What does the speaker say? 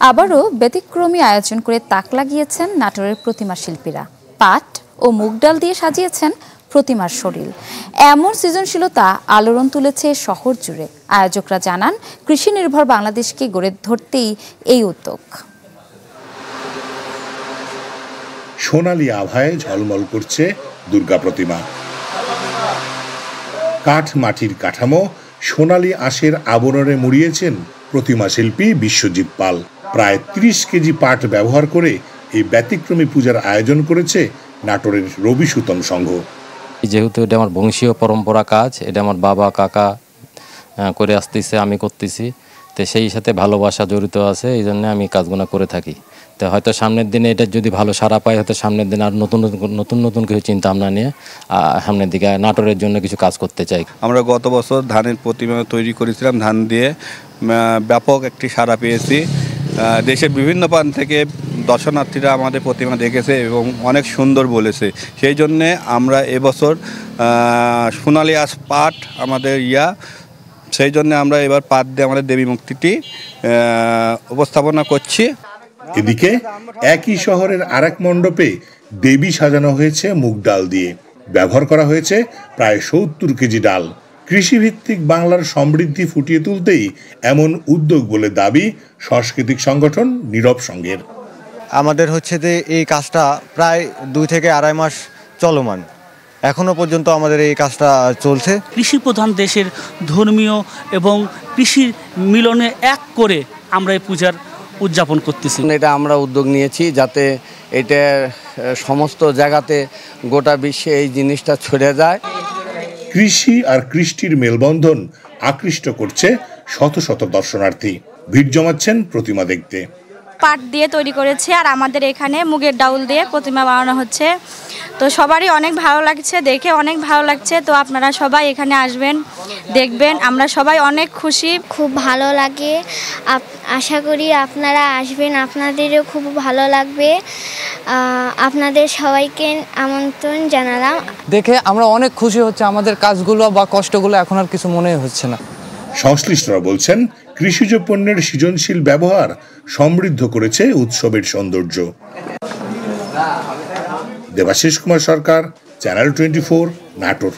আবারও ব্যতিক্রমী আয়োজন করে তাক লাগিয়েছেন নাটোরের প্রতিমা শিল্পীরা। পাট ও মুগ ডাল দিয়ে সাজিয়েছেন প্রতিমার শরীর। এমন সৃজনশীলতা আলোড়ন তুলেছে শহর জুড়ে। আয়োজকরা জানান, কৃষি নির্ভর বাংলাদেশকে গড়ে ধরতেই এই উদ্যোগ। সোনালী আভায় ঝলমল করছে দুর্গা প্রতিমা। কাঠ মাটির কাঠামো সোনালী আঁশের আবরণে মুড়িয়েছেন প্রতিমা শিল্পী বিশ্বজিৎ পাল। প্রায় ৩০ কেজি পাট ব্যবহার করে এই ব্যতিক্রমী পূজার আয়োজন করেছে নাটোরের রবি সুতম সংঘ। যেহেতু এটা আমার বংশীয় পরম্পরা কাজ, এটা আমার বাবা কাকা করে আসতেছে, আমি করতেছি, তো সেই সাথে ভালোবাসা জড়িত আছে, এই জন্য আমি কাজগুলো করে থাকি। তো হয়তো সামনের দিনে এটা যদি ভালো সাড়া পায়, হয়তো সামনের দিনে আর নতুন কিছু চিন্তা ভাবনা নিয়ে সামনের দিকে নাটোরের জন্য কিছু কাজ করতে চাই। আমরা গত বছর ধানের প্রতিমা তৈরি করেছিলাম, ধান দিয়ে ব্যাপক একটি সাড়া পেয়েছি। দেশের বিভিন্ন প্রান্ত থেকে দর্শনার্থীরা আমাদের প্রতিমা দেখেছে এবং অনেক সুন্দর বলেছে। সেই জন্যে আমরা এবছর সোনালী আঁশ পাট আমাদের সেই জন্য আমরা এবার পাট দিয়ে আমাদের দেবী মূর্তিটি উপস্থাপনা করছি। এদিকে একই শহরের আরেক মণ্ডপে দেবী সাজানো হয়েছে মুগ ডাল দিয়ে। ব্যবহার করা হয়েছে প্রায় ৭০ কেজি ডাল। কৃষিভিত্তিক বাংলার সমৃদ্ধি ফুটিয়ে তুলতেই এমন উদ্যোগ বলে দাবি সাংস্কৃতিক সংগঠন নীরব সংঘের। আমাদের হচ্ছে যে এই কাজটা প্রায় ২ থেকে আড়াই মাস চলমান, এখনো পর্যন্ত আমাদের এই কাজটা চলছে। কৃষি প্রধান দেশের ধর্মীয় এবং কৃষির মিলনে এক করে আমরা এই পূজার উদযাপন করতেছি। এটা আমরা উদ্যোগ নিয়েছি যাতে এটা সমস্ত জায়গাতে গোটা বিশ্বে এই জিনিসটা ছড়ে যায়। কৃষি আর কৃষ্টির মেলবন্ধন আকৃষ্ট করছে শত শত দর্শনার্থী। ভিড় জমাচ্ছেন প্রতিমা দেখতে। পাট দিয়ে তৈরি করেছে আর আমাদের এখানে মুগের ডাউল দিয়ে প্রতিমা বানানো হচ্ছে। তো সবারই অনেক ভালো লাগছে, দেখে অনেক ভালো লাগছে। তো আপনারা সবাই এখানে আসবেন, দেখবেন, আমরা সবাই অনেক খুশি। খুব ভালো লাগে, আশা করি আপনারা আসবেন, আপনাদেরও খুব ভালো লাগবে। আপনাদের সবাইকে আমন্ত্রণ জানালাম। দেখে আমরা অনেক খুশি হচ্ছে, আমাদের কাজগুলো বা কষ্টগুলো এখন আর কিছু মনে হচ্ছে না। সংশ্লিষ্টরা বলছেন, কৃষিজ পণ্যের সৃজনশীল ব্যবহার সমৃদ্ধ করেছে উৎসবের সৌন্দর্য। দেবাশিস কুমার সরকার, চ্যানেল 24, নাটোর।